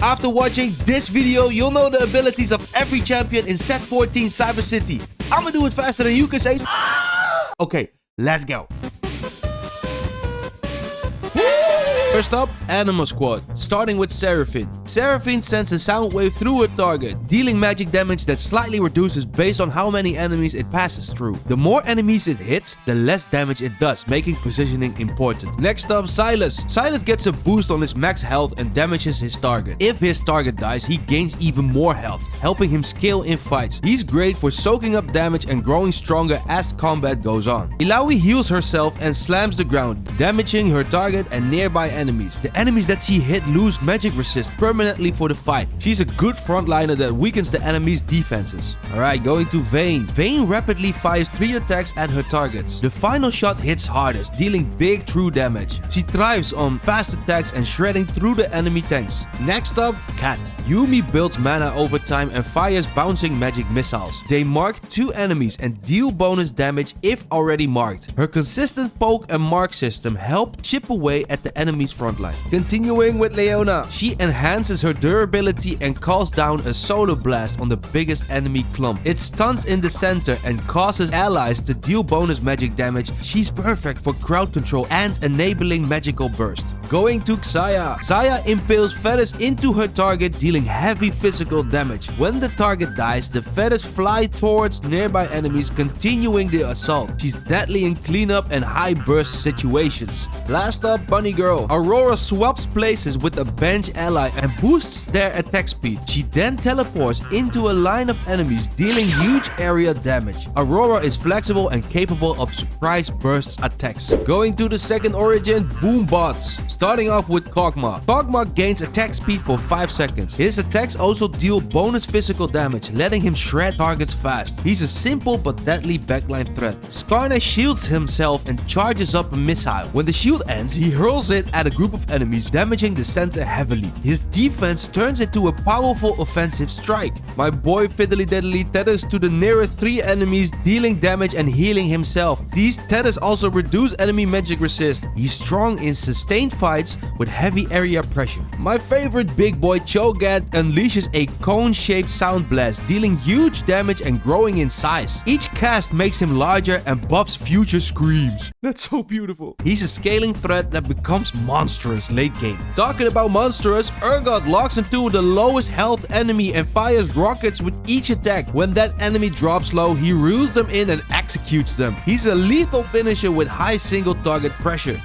After watching this video, you'll know the abilities of every champion in set 14 CYBERCITY. I'ma do it faster than you can say. Okay, let's go. First up, Anima Squad, starting with Seraphine. Seraphine sends a sound wave through her target, dealing magic damage that slightly reduces based on how many enemies it passes through. The more enemies it hits, the less damage it does, making positioning important. Next up, Silas. Silas gets a boost on his max health and damages his target. If his target dies, he gains even more health, helping him scale in fights. He's great for soaking up damage and growing stronger as combat goes on. Illaoi heals herself and slams the ground, damaging her target and nearby enemies. The enemies that she hit lose magic resist permanently for the fight. She's a good frontliner that weakens the enemy's defenses. Alright, going to Vayne. Vayne rapidly fires 3 attacks at her targets. The final shot hits hardest, dealing big true damage. She thrives on fast attacks and shredding through the enemy tanks. Next up, Cat. Yuumi builds mana over time and fires bouncing magic missiles. They mark 2 enemies and deal bonus damage if already marked. Her consistent poke and mark system help chip away at the enemy's frontline. Continuing with Leona, she enhances her durability and calls down a solar blast on the biggest enemy clump. It stuns in the center and causes allies to deal bonus magic damage. She's perfect for crowd control and enabling magical burst. Going to Xayah. Xayah impales feathers into her target, dealing heavy physical damage. When the target dies, the feathers fly towards nearby enemies, continuing the assault. She's deadly in cleanup and high burst situations. Last up, Bunny Girl. Aurora swaps places with a bench ally and boosts their attack speed. She then teleports into a line of enemies, dealing huge area damage. Aurora is flexible and capable of surprise burst attacks. Going to the second origin, Boombots. Starting off with Kog'Maw. Kog'Maw gains attack speed for 5 seconds. His attacks also deal bonus physical damage, letting him shred targets fast. He's a simple but deadly backline threat. Skarner shields himself and charges up a missile. When the shield ends, he hurls it at a group of enemies, damaging the center heavily. His defense turns into a powerful offensive strike. My boy Fiddly Diddly tethers to the nearest 3 enemies, dealing damage and healing himself. These tethers also reduce enemy magic resist. He's strong in sustained fights with heavy area pressure. My favorite big boy Cho'Gath unleashes a cone-shaped sound blast, dealing huge damage and growing in size. Each cast makes him larger and buffs future screams. That's so beautiful. He's a scaling threat that becomes monstrous late game. Talking about monstrous, Urgot locks into the lowest health enemy and fires rockets with each attack. When that enemy drops low, he reels them in and executes them. He's a lethal finisher with high single target pressure.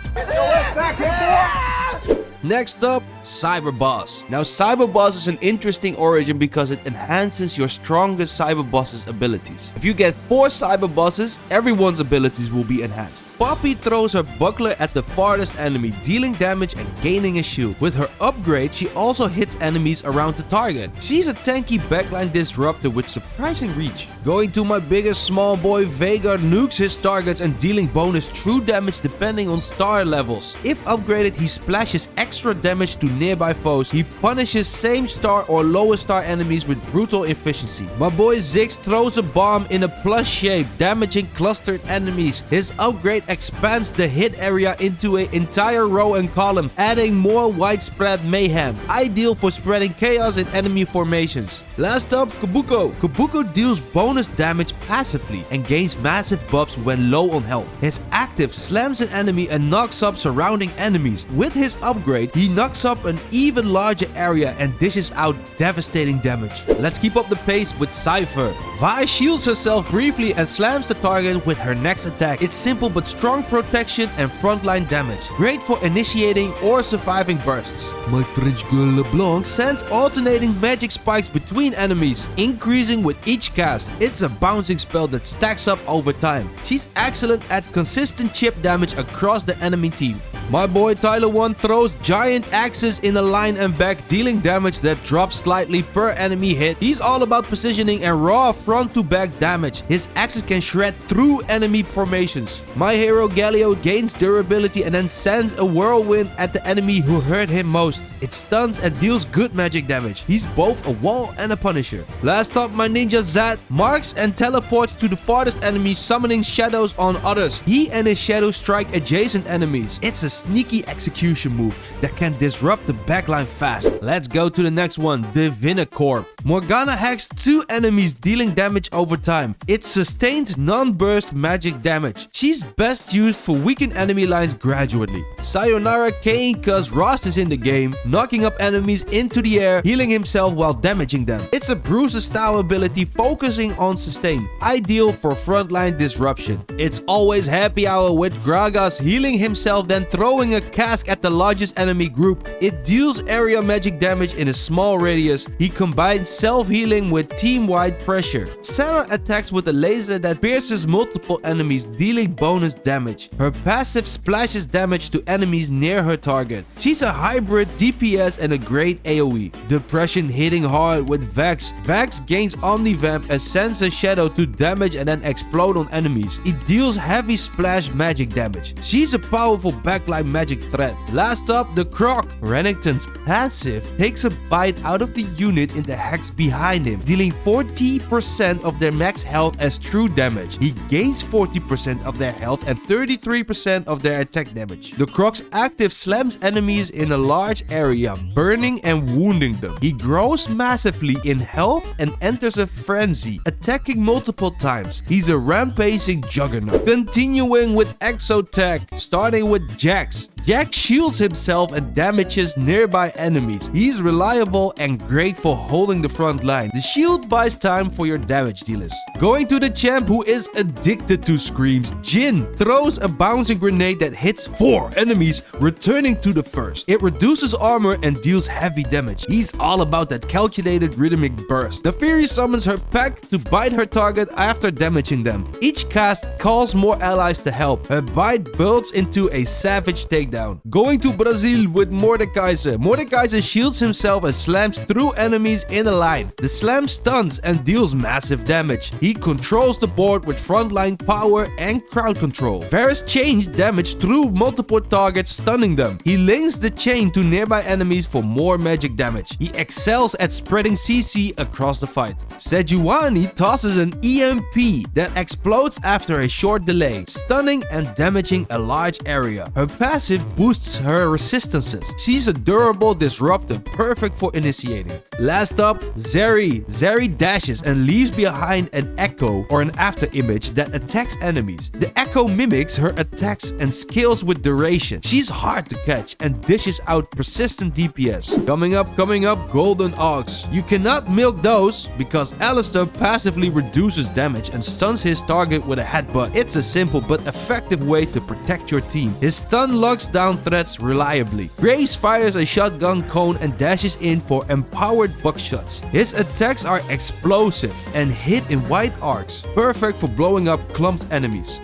Next up, Cyberboss. Now, Cyberboss is an interesting origin because it enhances your strongest Cyberboss's abilities. If you get 4 Cyberbosses, everyone's abilities will be enhanced. Poppy throws her buckler at the farthest enemy, dealing damage and gaining a shield. With her upgrade, she also hits enemies around the target. She's a tanky backline disruptor with surprising reach. Going to my biggest small boy, Veigar nukes his targets and dealing bonus true damage depending on star levels. If upgraded, he splashes extra damage to nearby foes. He punishes same star or lower star enemies with brutal efficiency. My boy Ziggs throws a bomb in a plus shape, damaging clustered enemies. His upgrade expands the hit area into an entire row and column, adding more widespread mayhem. Ideal for spreading chaos in enemy formations. Last up, Kabuko. Kabuko deals bonus damage passively and gains massive buffs when low on health. His active slams an enemy and knocks up surrounding enemies. With his upgrade, he knocks up an even larger area and dishes out devastating damage. Let's keep up the pace with Cypher. Vi shields herself briefly and slams the target with her next attack. It's simple but strong protection and frontline damage. Great for initiating or surviving bursts. My French girl LeBlanc sends alternating magic spikes between enemies, increasing with each cast. It's a bouncing spell that stacks up over time. She's excellent at consistent chip damage across the enemy team. My boy Tyler 1 throws giant axes in a line and back, dealing damage that drops slightly per enemy hit. He's all about positioning and raw front to back damage. His axes can shred through enemy formations. My hero Galio gains durability and then sends a whirlwind at the enemy who hurt him most. It stuns and deals good magic damage. He's both a wall and a punisher. Last up, my ninja Zad marks and teleports to the farthest enemy, summoning shadows on others. He and his shadow strike adjacent enemies. It's a sneaky execution move that can disrupt the backline fast. Let's go to the next one, Divinicorps. Morgana hacks 2 enemies, dealing damage over time. It's sustained non-burst magic damage. She's best used for weakened enemy lines gradually. Sayonara Kane cause Rost is in the game, knocking up enemies into the air, healing himself while damaging them. It's a bruiser style ability focusing on sustain, ideal for frontline disruption. It's always happy hour with Gragas healing himself then throwing a cask at the largest enemy group. It deals area magic damage in a small radius. He combines self-healing with team-wide pressure. Sarah attacks with a laser that pierces multiple enemies, dealing bonus damage. Her passive splashes damage to enemies near her target. She's a hybrid DPS and a great AoE. Depression hitting hard with Vex. Vex gains Omnivamp and sends a shadow to damage and then explode on enemies. It deals heavy splash magic damage. She's a powerful backline magic threat. Last up, the Croc. Renekton's passive takes a bite out of the unit in the hex behind him, dealing 40% of their max health as true damage. He gains 40% of their health and 33% of their attack damage. The Croc's active slams enemies in a large area, burning and wounding them. He grows massively in health and enters a frenzy, attacking multiple times. He's a rampaging juggernaut. Continuing with Exotech, starting with Jax. Jax shields himself and damages nearby enemies. He's reliable and great for holding the front line. The shield buys time for your damage dealers. Going to the champ who is addicted to screams, Jhin throws a bouncing grenade that hits 4 enemies, returning to the first. It reduces armor and deals heavy damage. He's all about that calculated rhythmic burst. The Fury summons her pack to bite her target after damaging them. Each cast calls more allies to help. Her bite builds into a savage takedown. Going to Brazil with Mordekaiser. Mordekaiser shields himself and slams through enemies in a line. The slam stuns and deals massive damage. He controls the board with frontline power and crowd control. Varus chains damage through multiple targets, stunning them. He links the chain to nearby enemies for more magic damage. He excels at spreading CC across the fight. Sejuani tosses an EMP that explodes after a short delay, stunning and damaging a large area. Her passive boosts her resistances. She's a durable disruptor, perfect for initiating. Last up, Zeri. Zeri dashes and leaves behind an echo or an after image that attacks enemies. The echo mimics her attacks and scales with duration. She's hard to catch and dishes out persistent DPS. Coming up, Golden Ox. You cannot milk those because Alistar passively reduces damage and stuns his target with a headbutt. It's a simple but effective way to protect your team. His stun locks down threats reliably. Graves fires a shotgun cone and dashes in for empowered buckshots. His attacks are explosive and hit in wide arcs, perfect for blowing up clumped enemies.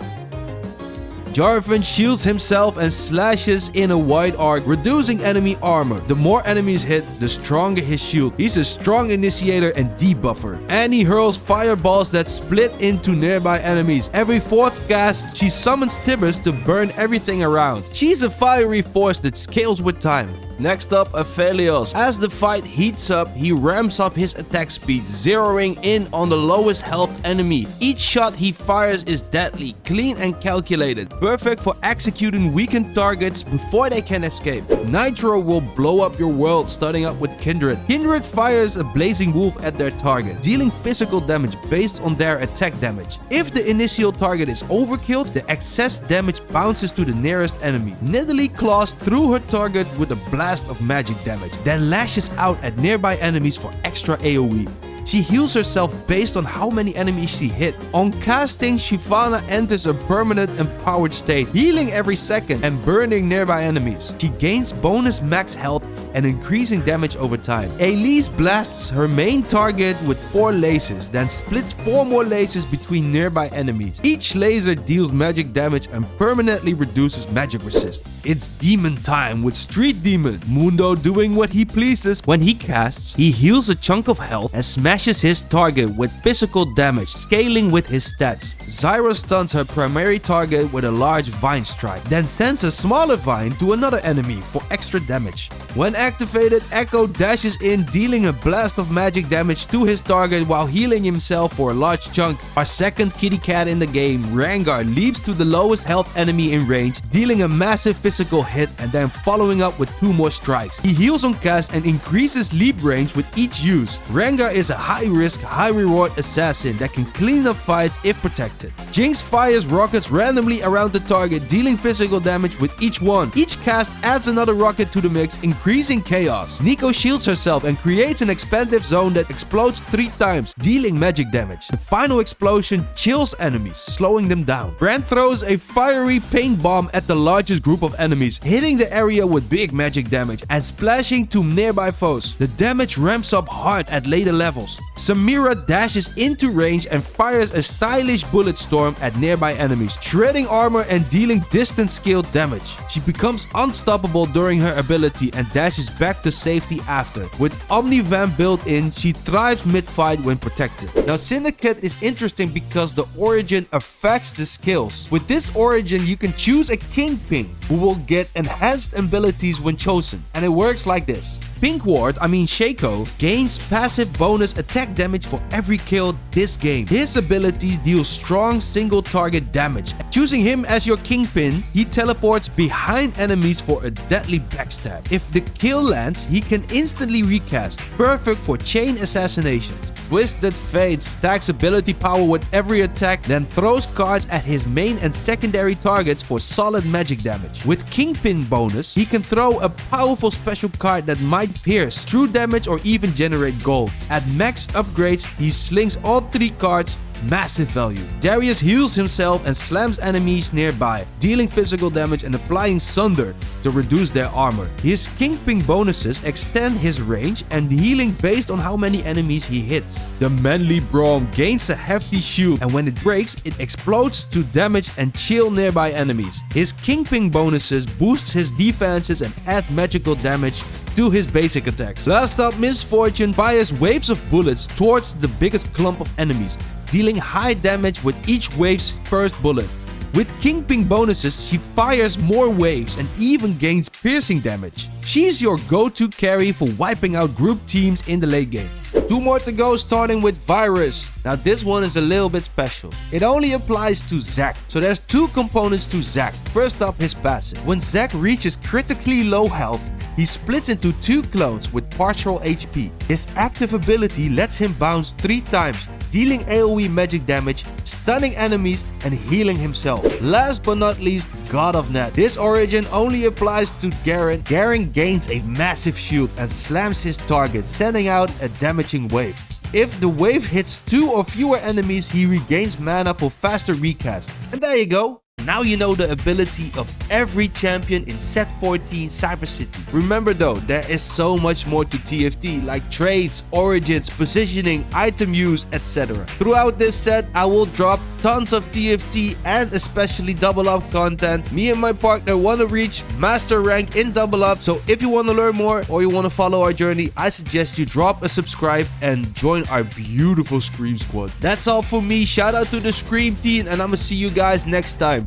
Jarvan shields himself and slashes in a wide arc, reducing enemy armor. The more enemies hit, the stronger his shield. He's a strong initiator and debuffer. Annie hurls fireballs that split into nearby enemies. Every 4th cast, she summons Tibbers to burn everything around. She's a fiery force that scales with time. Next up, Aphelios. As the fight heats up, he ramps up his attack speed, zeroing in on the lowest health enemy. Each shot he fires is deadly, clean and calculated, perfect for executing weakened targets before they can escape. Nitro will blow up your world, starting up with Kindred. Kindred fires a blazing wolf at their target, dealing physical damage based on their attack damage. If the initial target is overkilled, the excess damage bounces to the nearest enemy. Nidalee claws through her target with a blast of magic damage, then lashes out at nearby enemies for extra AoE. She heals herself based on how many enemies she hit. On casting, Shyvana enters a permanent empowered state, healing every second and burning nearby enemies. She gains bonus max health and increasing damage over time. Elise blasts her main target with 4 lasers, then splits 4 more lasers between nearby enemies. Each laser deals magic damage and permanently reduces magic resist. It's demon time with Streetdemon. Mundo doing what he pleases. When he casts, he heals a chunk of health and smashes his target with physical damage, scaling with his stats. Zyra stuns her primary target with a large vine strike, then sends a smaller vine to another enemy for extra damage. When activated, Echo dashes in, dealing a blast of magic damage to his target while healing himself for a large chunk. Our second kitty cat in the game, Rengar, leaps to the lowest health enemy in range, dealing a massive physical hit and then following up with 2 more strikes. He heals on cast and increases leap range with each use. Rengar is a high-risk, high-reward assassin that can clean up fights if protected. Jinx fires rockets randomly around the target, dealing physical damage with each one. Each cast adds another rocket to the mix, increasing chaos. Neeko shields herself and creates an expansive zone that explodes 3 times, dealing magic damage. The final explosion chills enemies, slowing them down. Brand throws a fiery paint bomb at the largest group of enemies, hitting the area with big magic damage and splashing to nearby foes. The damage ramps up hard at later levels. Samira dashes into range and fires a stylish bullet storm at nearby enemies, shredding armor and dealing distance scaled damage. She becomes unstoppable during her ability and dashes back to safety after. With Omni-Vamp built in, she thrives mid-fight when protected. Now Syndicate is interesting because the origin affects the skills. With this origin, you can choose a Kingpin who will get enhanced abilities when chosen, and it works like this. Pink Ward, Shaco, gains passive bonus attack damage for every kill this game. His abilities deal strong single target damage. Choosing him as your Kingpin, he teleports behind enemies for a deadly backstab. If the kill lands, he can instantly recast, perfect for chain assassinations. Twisted Fate stacks ability power with every attack, then throws cards at his main and secondary targets for solid magic damage. With Kingpin bonus, he can throw a powerful special card that might pierce, true damage, or even generate gold. At max upgrades, he slings all 3 cards, massive value. Darius heals himself and slams enemies nearby, dealing physical damage and applying Sunder to reduce their armor. His Kingpin bonuses extend his range and healing based on how many enemies he hits. The Manly Braum gains a hefty shield, and when it breaks, it explodes to damage and chill nearby enemies. His Kingpin bonuses boost his defenses and add magical damage to his basic attacks. Last up, Misfortune fires waves of bullets towards the biggest clump of enemies, dealing high damage with each wave's first bullet. With Kingpin bonuses, she fires more waves and even gains piercing damage. She's your go-to carry for wiping out group teams in the late game. 2 more to go, starting with Virus. Now this one is a little bit special. It only applies to Zac. So there's 2 components to Zac. First up, his passive. When Zac reaches critically low health, he splits into 2 clones with partial HP. His active ability lets him bounce 3 times, dealing AoE magic damage, stunning enemies, and healing himself. Last but not least, God of Net. This origin only applies to Garen. Garen gains a massive shield and slams his target, sending out a damaging wave. If the wave hits 2 or fewer enemies, he regains mana for faster recast. And there you go. Now you know the ability of every champion in set 14 CYBERCITY. Remember though, there is so much more to TFT, like trades, origins, positioning, item use, etc. Throughout this set, I will drop tons of TFT and especially double up content. Me and my partner want to reach master rank in double up, so if you want to learn more or you want to follow our journey, I suggest you drop a subscribe and join our beautiful Scream Squad. That's all for me. Shout out to the Scream team, and I'm gonna see you guys next time.